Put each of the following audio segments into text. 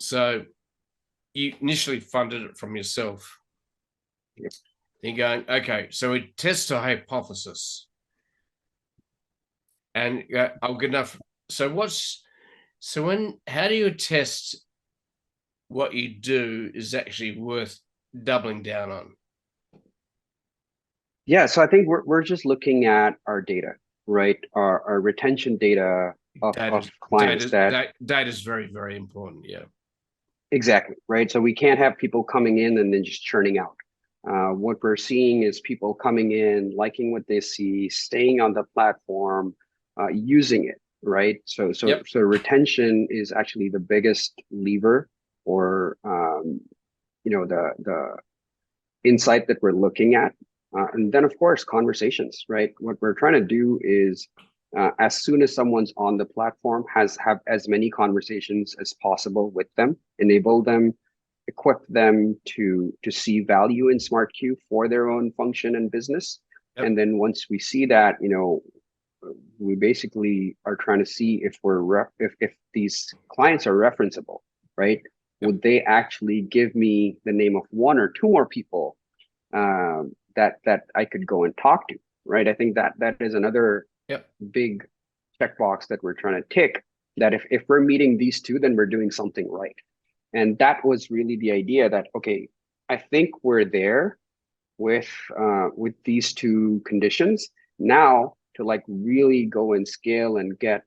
So you initially funded it from yourself. Yep. You're going, okay, so we test a hypothesis. And I'll get enough. So how do you test what you do is actually worth doubling down on? Yeah, so I think we're just looking at our data, right? Our retention data of clients Data is very, very important. Yeah. Exactly, right? So we can't have people coming in and then just churning out. What we're seeing is people coming in, liking what they see, staying on the platform, using it, right? So retention is actually the biggest lever or the insight that we're looking at. And then of course, conversations, right? What we're trying to do is as soon as someone's on the platform, have as many conversations as possible with them, enable them, equip them to see value in SmartCue for their own function and business. Yep. And then once we see that, we basically are trying to see if if these clients are referenceable, right? Yep. Would they actually give me the name of one or two more people that I could go and talk to, right? I think that is another big checkbox that we're trying to tick, that if we're meeting these two, then we're doing something right. And that was really the idea that, okay, I think we're there with these two conditions. Now to like really go and scale and get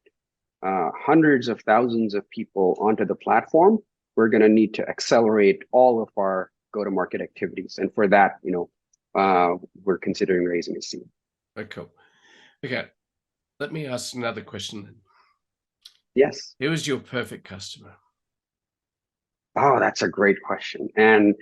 hundreds of thousands of people onto the platform, we're going to need to accelerate all of our go-to-market activities. And for that, we're considering raising a seed. Okay, cool. Okay. Let me ask another question then. Yes. Who is your perfect customer? Oh, that's a great question. And,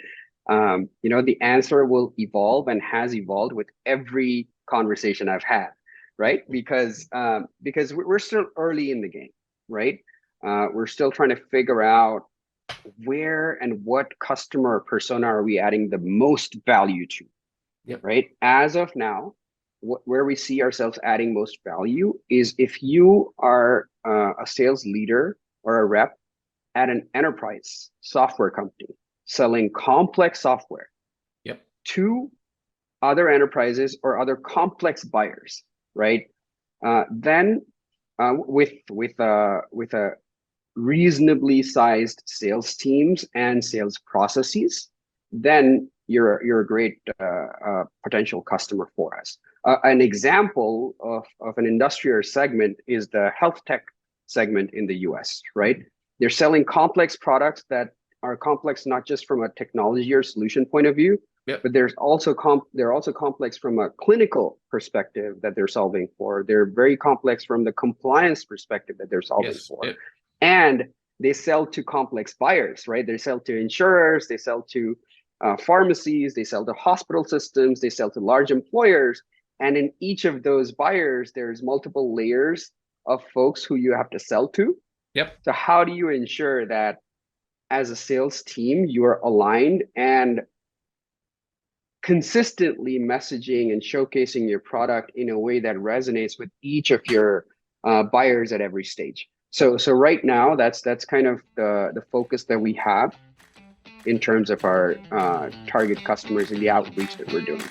the answer will evolve and has evolved with every conversation I've had, right? Because we're still early in the game, right? We're still trying to figure out where and what customer persona are we adding the most value to, right? As of now, where we see ourselves adding most value is if you are a sales leader or a rep at an enterprise software company selling complex software to other enterprises or other complex buyers, right? Then with a reasonably sized sales teams and sales processes, then you're a great potential customer for us. An example of an industrial segment is the health tech segment in the US, right? They're selling complex products that are complex not just from a technology or solution point of view, but they're also complex from a clinical perspective that they're solving for. They're very complex from the compliance perspective that they're solving for. And they sell to complex buyers, right? They sell to insurers, they sell to pharmacies, they sell to hospital systems, they sell to large employers. And in each of those buyers, there's multiple layers of folks who you have to sell to. So how do you ensure that as a sales team, you are aligned and consistently messaging and showcasing your product in a way that resonates with each of your buyers at every stage? So right now, that's kind of the focus that we have in terms of our target customers and the outreach that we're doing.